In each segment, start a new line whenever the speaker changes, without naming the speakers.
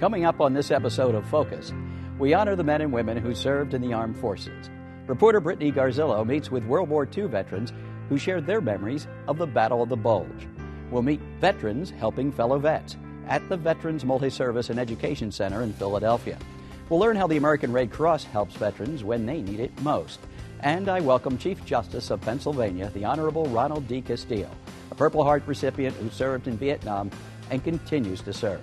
Coming up on this episode of Focus, we honor the men and women who served in the armed forces. Reporter Brittany Garzillo meets with World War II veterans who shared their memories of the Battle of the Bulge. We'll meet veterans helping fellow vets at the Veterans Multi-Service and Education Center in Philadelphia. We'll learn how the American Red Cross helps veterans when they need it most. And I welcome Chief Justice of Pennsylvania, the Honorable Ronald D. Castillo, a Purple Heart recipient who served in Vietnam and continues to serve.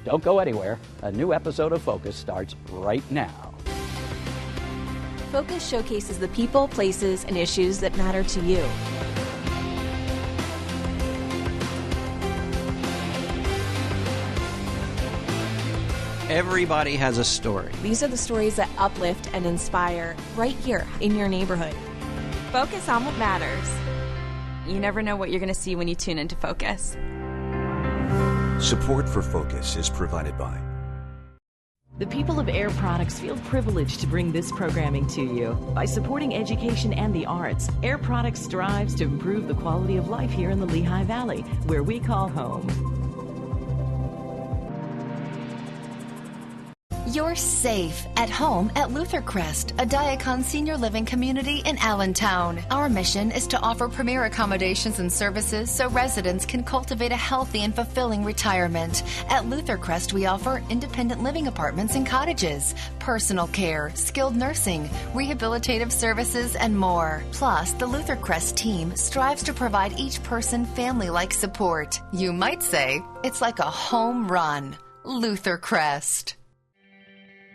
Don't go anywhere. A new episode of Focus starts right now.
Focus showcases the people, places, and issues that matter to you.
Everybody has a story.
These are the stories that uplift and inspire right here in your neighborhood. Focus on what matters. You never know what you're going to see when you tune into Focus.
Support for Focus is provided by
the people of Air Products feel privileged to bring this programming to you. By supporting education and the arts, Air Products strives to improve the quality of life here in the Lehigh Valley, where we call home.
You're safe at home at Luther Crest, a Diacon senior living community in Allentown. Our mission is to offer premier accommodations and services so residents can cultivate a healthy and fulfilling retirement. At Luther Crest, we offer independent living apartments and cottages, personal care, skilled nursing, rehabilitative services, and more. Plus, the Luther Crest team strives to provide each person family-like support. You might say it's like a home run. Luther Crest.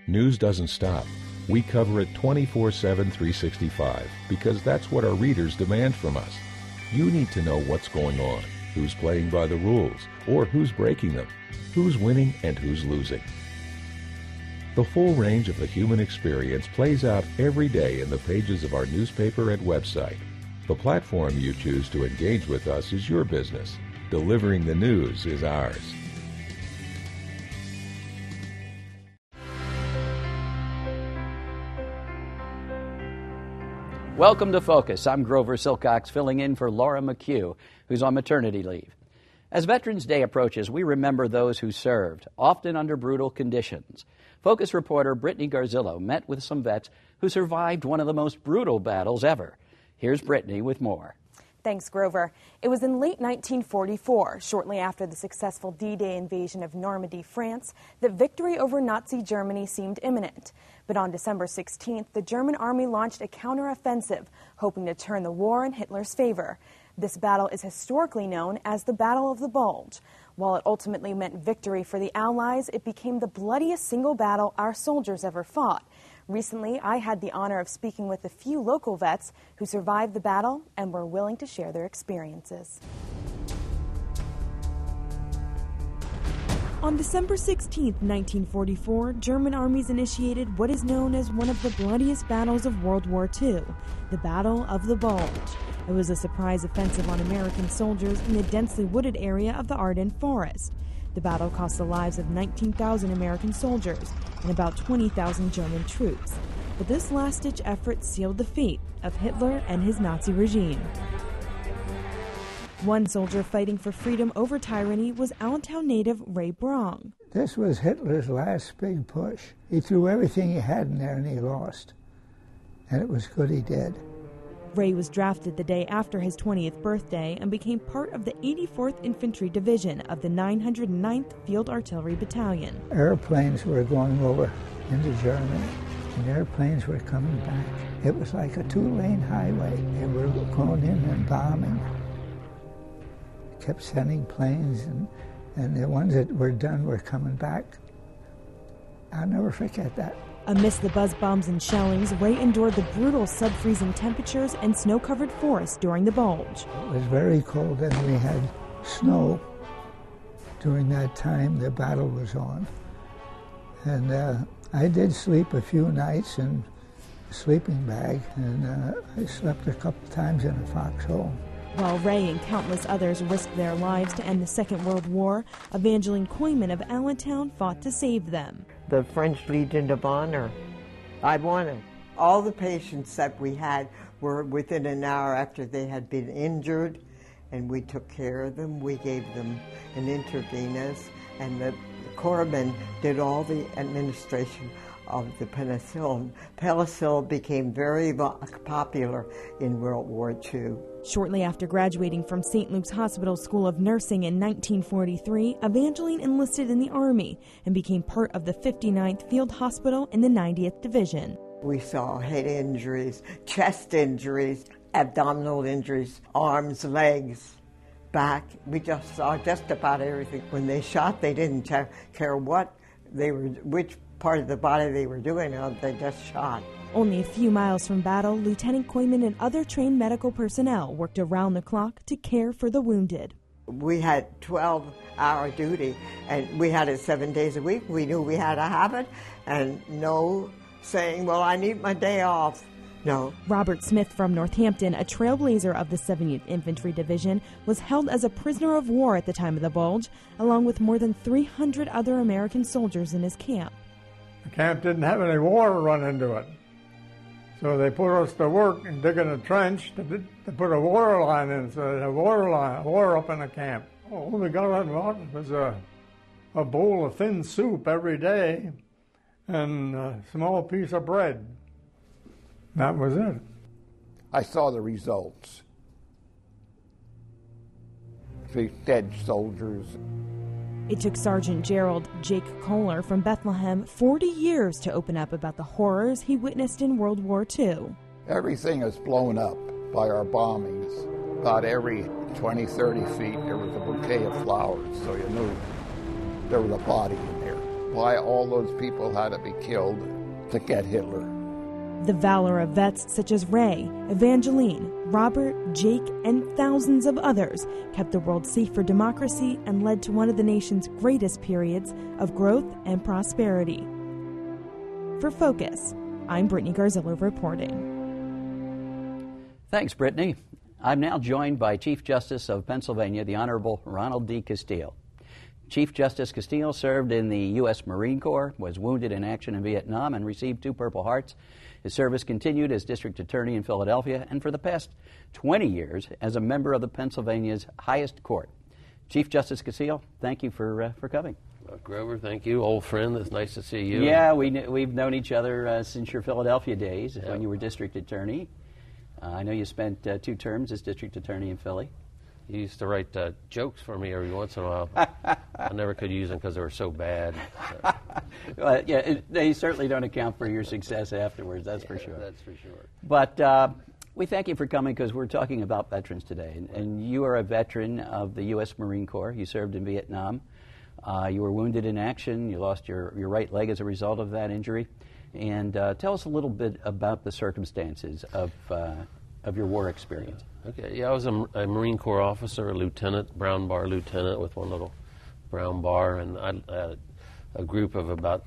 News doesn't stop. We cover it 24/7, 365, because that's what our readers demand from us. You need to know what's going on, who's playing by the rules, or who's breaking them, who's winning and who's losing. The full range of the human experience plays out every day in the pages of our newspaper and website. The platform you choose to engage with us is your business. Delivering the news is ours.
Welcome to Focus. I'm Grover Silcox, filling in for Laura McHugh, who's on maternity leave. As Veterans Day approaches, we remember those who served, often under brutal conditions. Focus reporter Brittany Garzillo met with some vets who survived one of the most brutal battles ever. Here's Brittany with more.
Thanks, Grover. It was in late 1944, shortly after the successful D-Day invasion of Normandy, France, that victory over Nazi Germany seemed imminent. But on December 16th, the German army launched a counteroffensive, hoping to turn the war in Hitler's favor. This battle is historically known as the Battle of the Bulge. While it ultimately meant victory for the Allies, it became the bloodiest single battle our soldiers ever fought. Recently, I had the honor of speaking with a few local vets who survived the battle and were willing to share their experiences. On December 16, 1944, German armies initiated what is known as one of the bloodiest battles of World War II, the Battle of the Bulge. It was a surprise offensive on American soldiers in the densely wooded area of the Ardennes Forest. The battle cost the lives of 19,000 American soldiers and about 20,000 German troops. But this last-ditch effort sealed the fate of Hitler and his Nazi regime. One soldier fighting for freedom over tyranny was Allentown native Ray Brong.
This was Hitler's last big push. He threw everything he had in there and he lost. And it was good he did.
Ray was drafted the day after his 20th birthday and became part of the 84th Infantry Division of the 909th Field Artillery Battalion.
Airplanes were going over into Germany, and airplanes were coming back. It was like a two-lane highway. They were going in and bombing. Kept sending planes, and the ones that were done were coming back. I'll never forget that.
Amidst the buzz bombs and shellings, Ray endured the brutal sub-freezing temperatures and snow-covered forests during the Bulge.
It was very cold, and we had snow during that time the battle was on. And I did sleep a few nights in a sleeping bag, and I slept a couple times in a foxhole.
While Ray and countless others risked their lives to end the Second World War, Evangeline Koyman of Allentown fought to save them.
The French Legion of Honor. I won it. All the patients that we had were within an hour after they had been injured, and we took care of them. We gave them an intravenous, and the corpsmen did all the administration of the penicillin. Penicillin became very popular in World War II.
Shortly after graduating from St. Luke's Hospital School of Nursing in 1943, Evangeline enlisted in the Army and became part of the 59th Field Hospital in the 90th Division.
We saw head injuries, chest injuries, abdominal injuries, arms, legs, back. We just saw just about everything. When they shot, they didn't care what they were, which part of the body they were doing it, they just shot.
Only a few miles from battle, Lieutenant Koyman and other trained medical personnel worked around the clock to care for the wounded.
We had 12-hour duty, and we had it 7 days a week. We knew we had to have it, and no saying, well, I need my day off. No.
Robert Smith from Northampton, a trailblazer of the 70th Infantry Division, was held as a prisoner of war at the time of the Bulge, along with more than 300 other American soldiers in his camp.
The camp didn't have any water run into it, so they put us to work in digging a trench to put a water line in, so they had water up in the camp. All we got on was a bowl of thin soup every day and a small piece of bread. That was it.
I saw the results. 3 dead soldiers.
It took Sergeant Gerald Jake Kohler from Bethlehem 40 years to open up about the horrors he witnessed in World War II.
Everything is blown up by our bombings. About every 20, 30 feet, there was a bouquet of flowers, so you knew there was a body in there. Why all those people had to be killed to get Hitler.
The valor of vets such as Ray, Evangeline, Robert, Jake, and thousands of others kept the world safe for democracy and led to one of the nation's greatest periods of growth and prosperity. For Focus, I'm Brittany Garzillo reporting.
Thanks, Brittany. I'm now joined by Chief Justice of Pennsylvania, the Honorable Ronald D. Castile. Chief Justice Castile served in the U.S. Marine Corps, was wounded in action in Vietnam, and received 2 Purple Hearts. His service continued as District Attorney in Philadelphia, and for the past 20 years as a member of the Pennsylvania's highest court. Chief Justice Castile, thank you for coming.
Grover, thank you. Old friend, it's nice to see you.
Yeah, we've known each other since your Philadelphia days, when you were District Attorney. I know you spent 2 terms as District Attorney in Philly.
You used to write jokes for me every once in a while. I never could use them because they were so bad. So.
Well, yeah, they certainly don't account for your success afterwards, that's for sure.
That's for sure.
But we thank you for coming because we're talking about veterans today. And you are a veteran of the U.S. Marine Corps. You served in Vietnam. You were wounded in action. You lost your right leg as a result of that injury. And tell us a little bit about the circumstances of your war experience.
Okay, yeah, I was a Marine Corps officer, a lieutenant, brown bar lieutenant with one little brown bar, and I had a group of about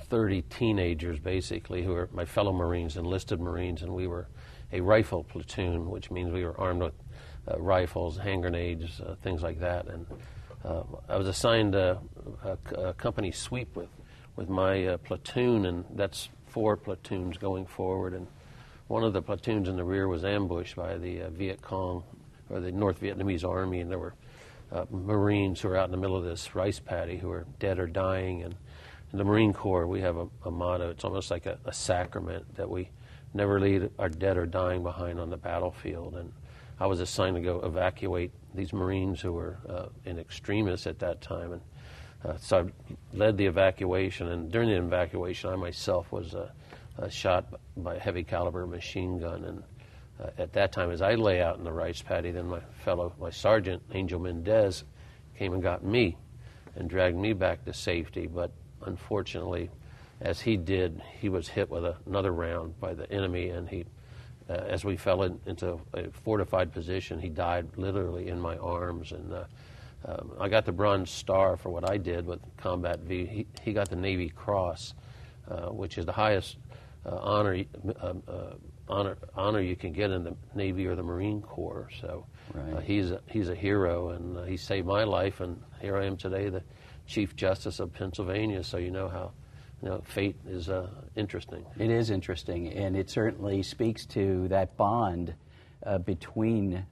30 teenagers, basically, who were my fellow Marines, enlisted Marines, and we were a rifle platoon, which means we were armed with rifles, hand grenades, things like that. And I was assigned a company sweep with my platoon, and that's 4 platoons going forward. And one of the platoons in the rear was ambushed by the Viet Cong, or the North Vietnamese Army, and there were Marines who were out in the middle of this rice paddy who were dead or dying. And in the Marine Corps, we have a motto. It's almost like a sacrament that we never leave our dead or dying behind on the battlefield. And I was assigned to go evacuate these Marines who were in extremis at that time. And so I led the evacuation, and during the evacuation, I myself was shot by a heavy caliber machine gun, and at that time, as I lay out in the rice paddy, then my sergeant, Angel Mendez, came and got me and dragged me back to safety. But unfortunately, as he did, he was hit with another round by the enemy, and he, as we fell into a fortified position, he died literally in my arms. And I got the Bronze Star for what I did with Combat V. He got the Navy Cross, which is the highest honor you can get in the Navy or the Marine Corps. So right. He's a hero, and he saved my life, and here I am today, the Chief Justice of Pennsylvania. So you know how fate is interesting.
It is interesting, and it certainly speaks to that bond between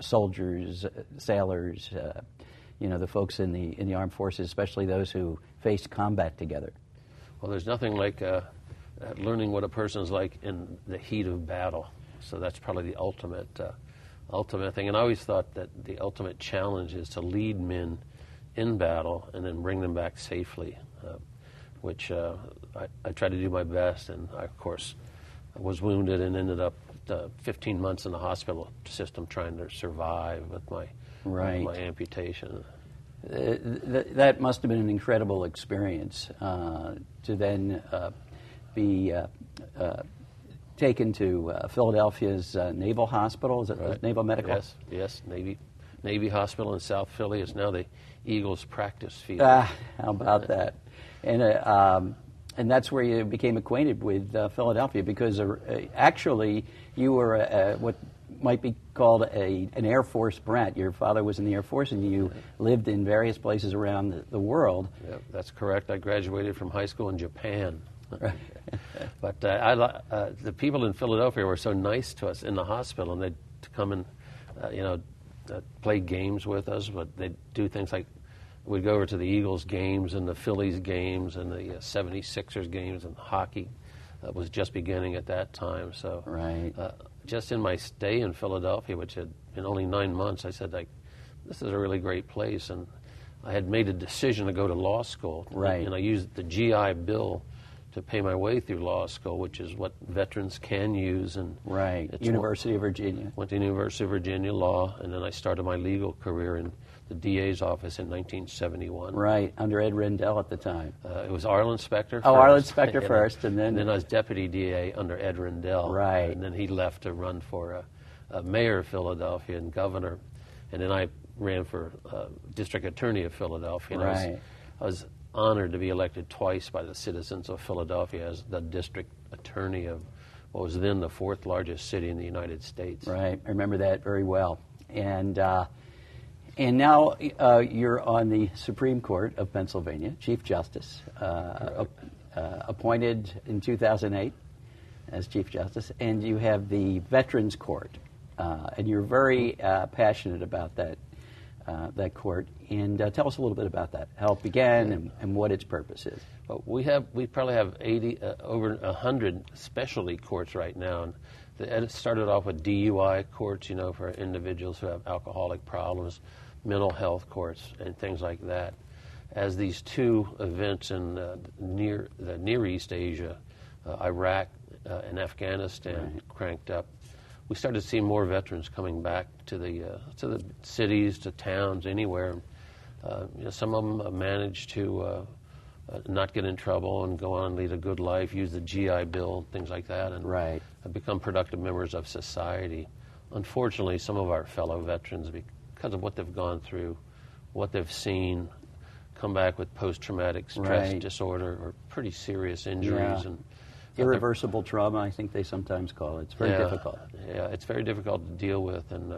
soldiers, sailors, the folks in the armed forces, especially those who faced combat together?
Well, there's nothing like learning what a person's like in the heat of battle. So that's probably the ultimate thing. And I always thought that the ultimate challenge is to lead men in battle and then bring them back safely, which I tried to do my best. And I, of course, was wounded and ended up 15 months in the hospital system trying to survive with my amputation.
That must have been an incredible experience to then be taken to Philadelphia's Naval Hospital. Is it Naval Medical?
Yes, Navy Hospital in South Philly. It's now the Eagles practice field.
How about that? And that's where you became acquainted with Philadelphia, because actually you were what might be called an Air Force brat. Your father was in the Air Force, and you lived in various places around the world.
Yeah, that's correct. I graduated from high school in Japan.
Right.
But the people in Philadelphia were so nice to us in the hospital, and they'd come and play games with us. But they'd do things like we'd go over to the Eagles games and the Phillies games and the 76ers games, and hockey was just beginning at that time. So just in my stay in Philadelphia, which had been only 9 months, I said, this is a really great place. And I had made a decision to go to law school.
Right.
And I used the GI Bill to pay my way through law school, which is what veterans can use. And
University of Virginia.
Went to University of Virginia Law, and then I started my legal career in the DA's office in 1971.
Right, under Ed Rendell at the time.
It was Arlen Specter first.
Oh, Arlen Specter first, and then
I was deputy DA under Ed Rendell.
Right.
And then he left to run for mayor of Philadelphia and governor, and then I ran for district attorney of Philadelphia. And I was honored to be elected twice by the citizens of Philadelphia as the district attorney of what was then the fourth largest city in the United States.
Right, I remember that very well. And now you're on the Supreme Court of Pennsylvania, Chief Justice, appointed in 2008 as Chief Justice, and you have the Veterans Court, and you're very passionate about that court. And tell us a little bit about that, how it began and what its purpose is.
Well, we probably have over 100 specialty courts right now. And it started off with DUI courts, for individuals who have alcoholic problems, mental health courts, and things like that. As these two events in the Near East Asia, Iraq and Afghanistan cranked up, we started to see more veterans coming back to the cities, to towns, anywhere. Some of them managed to not get in trouble and go on and lead a good life, use the GI Bill, things like that, and become productive members of society. Unfortunately, some of our fellow veterans, because of what they've gone through, what they've seen, come back with post-traumatic stress disorder or pretty serious injuries. And
irreversible trauma, I think they sometimes call it. It's very difficult.
Yeah, it's very difficult to deal with, and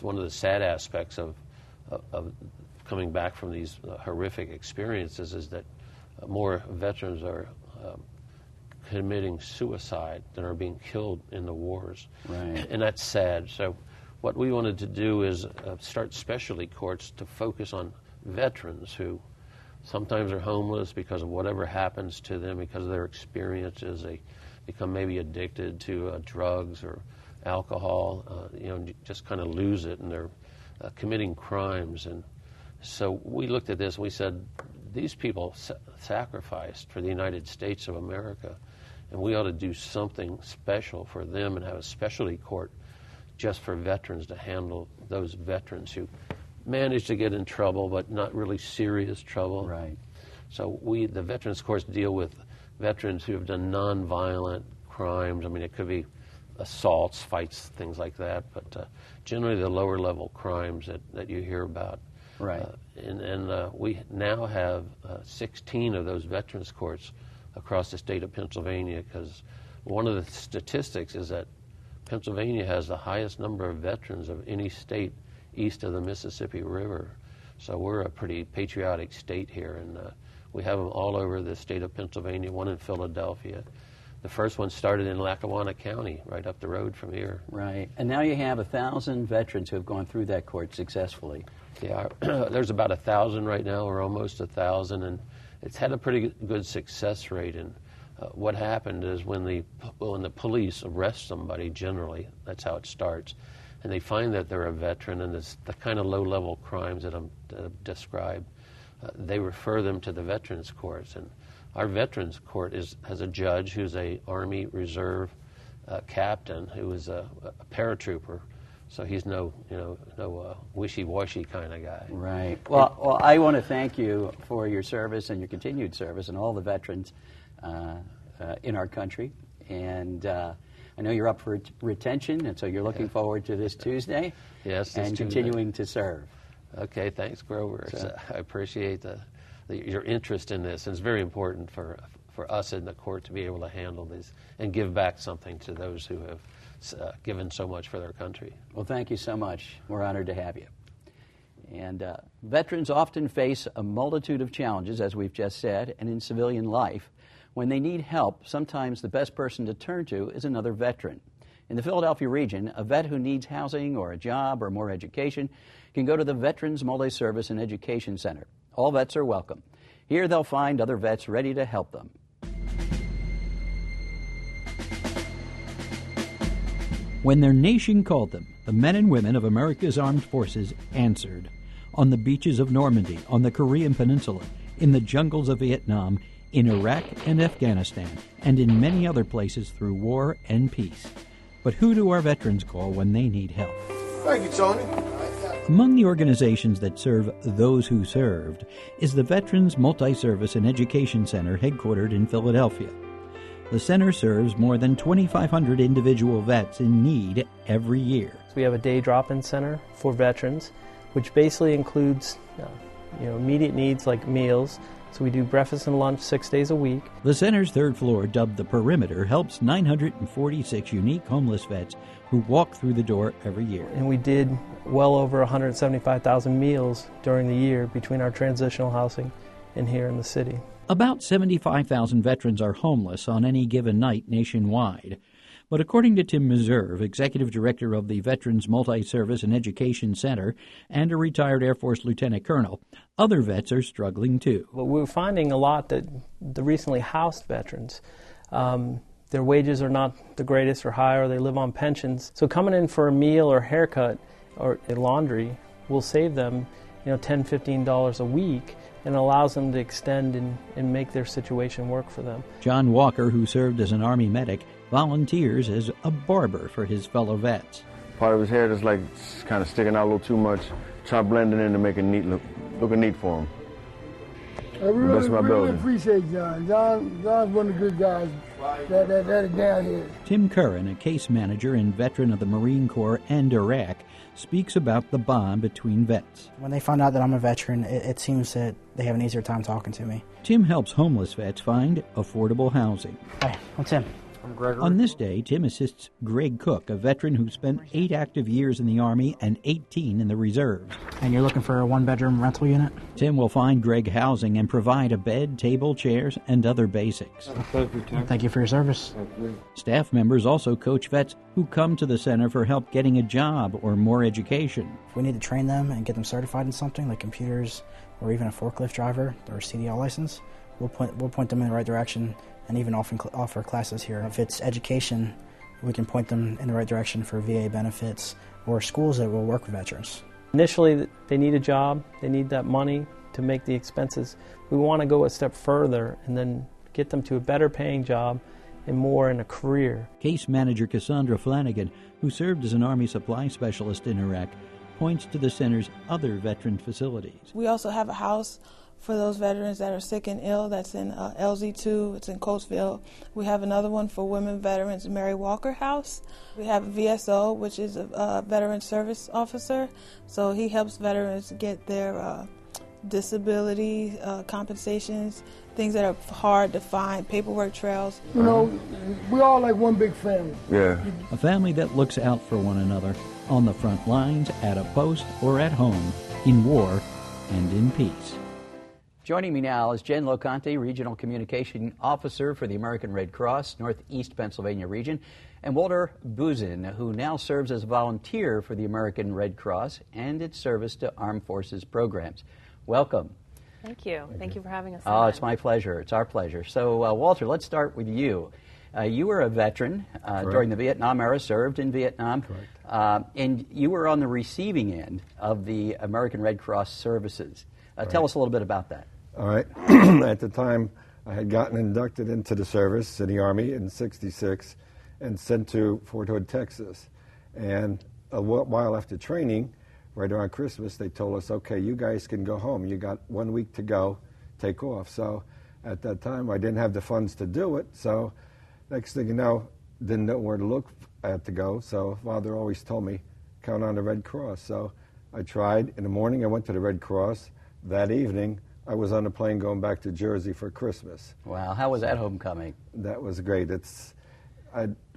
one of the sad aspects of coming back from these horrific experiences is that more veterans are committing suicide than are being killed in the wars.
Right.
And that's sad. So what we wanted to do is start specialty courts to focus on veterans who sometimes are homeless because of whatever happens to them, because of their experiences. They become maybe addicted to drugs or alcohol, just kind of lose it, and they're committing crimes. And so we looked at this and we said, these people sacrificed for the United States of America, and we ought to do something special for them and have a specialty court just for veterans to handle those veterans who managed to get in trouble, but not really serious trouble.
Right.
So the veterans courts deal with veterans who have done nonviolent crimes. I mean, it could be assaults, fights, things like that, but generally the lower level crimes that you hear about.
Right.
And we now have 16 of those veterans courts across the state of Pennsylvania, because one of the statistics is that Pennsylvania has the highest number of veterans of any state east of the Mississippi River. So we're a pretty patriotic state here, and we have them all over the state of Pennsylvania, one in Philadelphia. The first one started in Lackawanna County, right up the road from here.
Right. And now you have 1,000 veterans who have gone through that court successfully.
Yeah, there's about 1,000 right now, or almost 1,000, and it's had a pretty good success rate. And what happened is when the police arrest somebody, generally, that's how it starts, and they find that they're a veteran and it's the kind of low-level crimes that I've described, they refer them to the Veterans Courts. And our Veterans Court has a judge who's a Army Reserve captain who is a paratrooper. So he's no wishy-washy kind of guy.
Right. Well, I want to thank you for your service and your continued service and all the veterans in our country. And I know you're up for retention, and so you're looking forward to this Tuesday.
Yes,
and continuing to serve.
Okay, thanks, Grover. I appreciate your interest in this. And it's very important for us in the court to be able to handle these and give back something to those who have given so much for their country.
Well, thank you so much. We're honored to have you. And veterans often face a multitude of challenges, as we've just said, and in civilian life. When they need help, sometimes the best person to turn to is another veteran. In the Philadelphia region, a vet who needs housing or a job or more education can go to the Veterans Multi-Service and Education Center. All vets are welcome. Here they'll find other vets ready to help them. When their nation called them, the men and women of America's armed forces answered. On the beaches of Normandy, on the Korean Peninsula, in the jungles of Vietnam, in Iraq and Afghanistan, and in many other places through war and peace. But who do our veterans call when they need help?
Thank you, Tony.
Among the organizations that serve those who served is the Veterans Multi-Service and Education Center headquartered in Philadelphia. The center serves more than 2,500 individual vets in need every year.
We have a day drop-in center for veterans, which basically includes immediate needs like meals. So we do breakfast and lunch 6 days a week.
The center's third floor, dubbed the Perimeter, helps 946 unique homeless vets who walk through the door every year.
And we did well over 175,000 meals during the year between our transitional housing and here in the city.
About 75,000 veterans are homeless on any given night nationwide. But according to Tim Meserve, executive director of the Veterans Multi-Service and Education Center and a retired Air Force lieutenant colonel, other vets are struggling too.
But we're finding a lot that the recently housed veterans, their wages are not the greatest or high, or they live on pensions. So coming in for a meal or haircut or laundry will save them $10, $15 a week, and allows them to extend and make their situation work for them.
John Walker, who served as an Army medic, volunteers as a barber for his fellow vets.
Part of his hair just kind of sticking out a little too much. Try blending in to make it looking neat for him.
I really appreciate John. John's one of the good guys that is down here.
Tim Curran, a case manager and veteran of the Marine Corps and Iraq, speaks about the bond between vets.
When they find out that I'm a veteran, it seems that they have an easier time talking to me.
Tim helps homeless vets find affordable housing.
Hi, I'm Tim.
I'm Gregory.
On this day, Tim assists Greg Cook, a veteran who spent 8 active years in the Army and 18 in the reserves.
And you're looking for a one-bedroom rental unit?
Tim will find Greg housing and provide a bed, table, chairs, and other basics.
Thank you, Tim.
Thank you for your service.
Staff members also coach vets who come to the center for help getting a job or more education.
If we need to train them and get them certified in something like computers or even a forklift driver or a CDL license, we'll point them in the right direction and even offer classes here. If it's education, we can point them in the right direction for VA benefits or schools that will work with veterans.
Initially, they need a job, they need that money to make the expenses. We want to go a step further and then get them to a better paying job and more in a career.
Case manager Cassandra Flanagan, who served as an Army supply specialist in Iraq, points to the center's other veteran facilities.
We also have a house for those veterans that are sick and ill. That's in LZ2. It's in Coatesville. We have another one for women veterans, Mary Walker House. We have a VSO, which is a veteran service officer. So he helps veterans get their disability compensations, things that are hard to find, paperwork trails.
We all like one big family.
Yeah.
A family that looks out for one another on the front lines, at a post, or at home, in war and in peace. Joining me now is Jen Loconte, Regional Communication Officer for the American Red Cross, Northeast Pennsylvania region, and Walter Buzin, who now serves as a volunteer for the American Red Cross and its service to Armed Forces programs. Welcome.
Thank you. Thank you for having us.
Oh, it's my pleasure. It's our pleasure. So, Walter, let's start with you. You were a veteran during the Vietnam era, served in Vietnam, and you were on the receiving end of the American Red Cross services. Tell us a little bit about that.
All right. At the time, I had gotten inducted into the service in the Army in '66 and sent to Fort Hood, Texas. And a while after training, right around Christmas, they told us, okay, you guys can go home. You got 1 week to go, take off. So at that time, I didn't have the funds to do it. So next thing you know, didn't know where to look at to go. So Father always told me, count on the Red Cross. So I tried. In the morning, I went to the Red Cross. That evening, I was on a plane going back to Jersey for Christmas.
Wow, how was that homecoming?
That was great.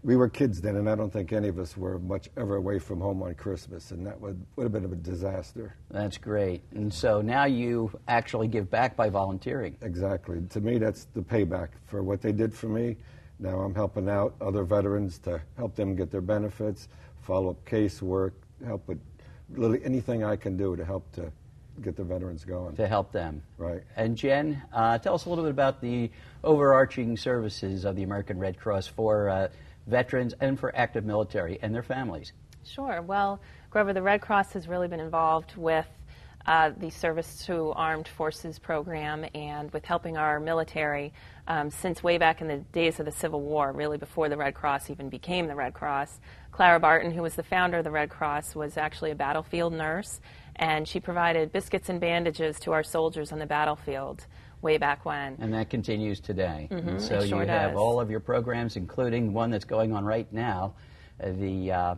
We were kids then, and I don't think any of us were much ever away from home on Christmas, and that would have been a disaster.
That's great. And so now you actually give back by volunteering.
Exactly. To me, that's the payback for what they did for me. Now I'm helping out other veterans to help them get their benefits, follow up casework, help with anything I can do to help to get the veterans going.
To help them.
Right.
And Jen, tell us a little bit about the overarching services of the American Red Cross for veterans and for active military and their families.
Sure. Well, Grover, the Red Cross has really been involved with the Service to Armed Forces program and with helping our military since way back in the days of the Civil War, really before the Red Cross even became the Red Cross. Clara Barton, who was the founder of the Red Cross, was actually a battlefield nurse, and she provided biscuits and bandages to our soldiers on the battlefield way back when.
And that continues today.
Mm-hmm,
and so
sure
you have
does.
all of your programs, including one that's going on right now, the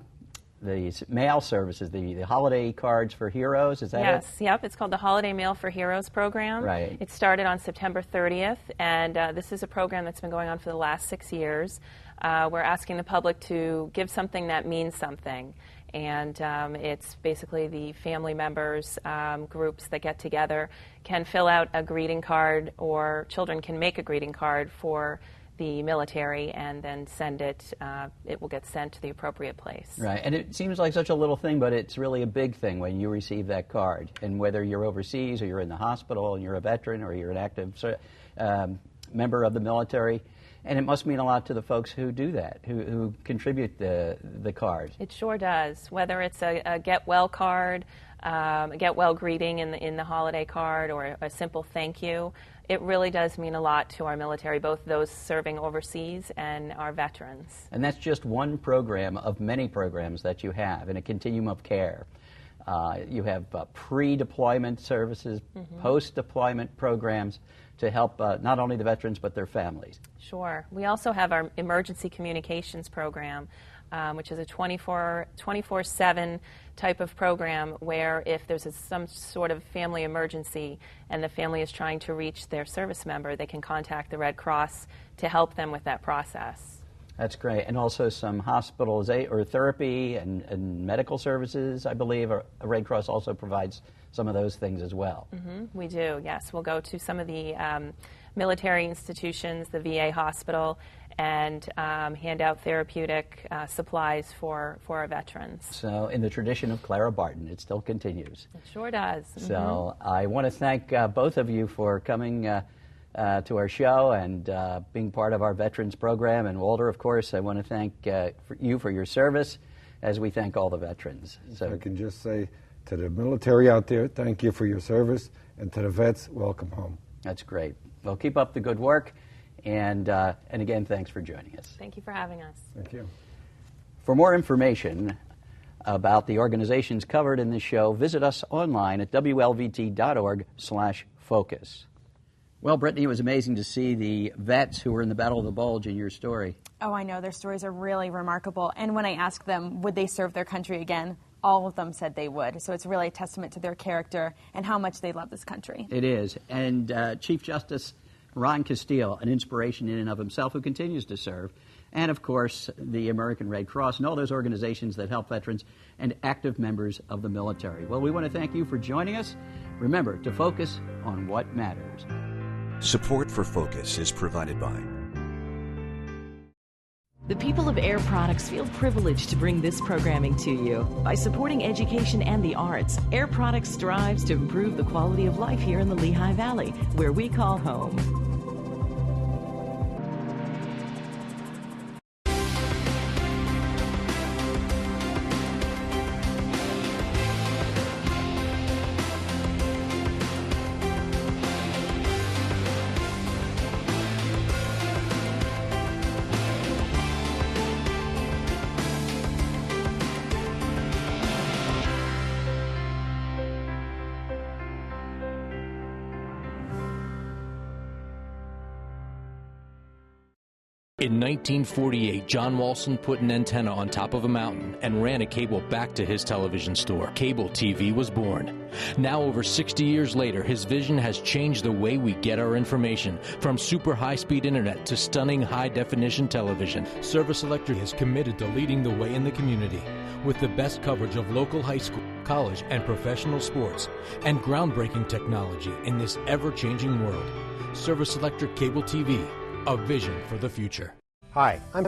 mail services, the holiday cards for heroes, is that it?
Yes, yep. It's called the Holiday Mail for Heroes program.
Right.
It started on September 30th, and this is a program that's been going on for the last 6 years. We're asking the public to give something that means something. And it's basically the family members, groups that get together can fill out a greeting card, or children can make a greeting card for the military and then send it. It will get sent to the appropriate place.
Right, and it seems like such a little thing, but it's really a big thing when you receive that card. And whether you're overseas or you're in the hospital and you're a veteran or you're an active member of the military, and it must mean a lot to the folks who do that, who contribute the card.
It sure does. Whether it's a get well card, a get well greeting in the holiday card, or a simple thank you, it really does mean a lot to our military, both those serving overseas and our veterans.
And that's just one program of many programs that you have in a continuum of care. You have pre-deployment services, post-deployment programs to help not only the veterans but their families.
Sure. We also have our emergency communications program, which is a 24/7 type of program where if there's some sort of family emergency and the family is trying to reach their service member, they can contact the Red Cross to help them with that process.
That's great. And also some hospitalization or therapy and medical services, I believe. Red Cross also provides some of those things as well.
We do, yes. We'll go to some of the military institutions, the VA hospital, and hand out therapeutic supplies for our veterans.
So in the tradition of Clara Barton, it still continues.
It sure does.
So I want to thank both of you for coming to our show and being part of our veterans program. And Walter, of course, I want to thank you for your service, as we thank all the veterans.
So I can just say to the military out there, thank you for your service, and to the vets, welcome home.
That's great. Well, keep up the good work, and again, thanks for joining us.
Thank you for having us.
Thank you.
For more information about the organizations covered in this show, visit us online at wlvt.org/focus. Well, Brittany, it was amazing to see the vets who were in the Battle of the Bulge in your story.
Oh, I know. Their stories are really remarkable. And when I asked them, would they serve their country again, all of them said they would. So it's really a testament to their character and how much they love this country.
It is. And Chief Justice Ron Castile, an inspiration in and of himself, who continues to serve. And, of course, the American Red Cross and all those organizations that help veterans and active members of the military. Well, we want to thank you for joining us. Remember to focus on what matters.
Support for Focus is provided by
The people of Air Products feel privileged to bring this programming to you. By supporting education and the arts, Air Products strives to improve the quality of life here in the Lehigh Valley, where we call home.
In 1948, John Walson put an antenna on top of a mountain and ran a cable back to his television store. Cable TV was born. Now, over 60 years later, his vision has changed the way we get our information, from super high-speed internet to stunning high-definition television. Service Electric is committed to leading the way in the community with the best coverage of local high school, college, and professional sports, and groundbreaking technology in this ever-changing world. Service Electric Cable TV, a vision for the future.
Hi, I'm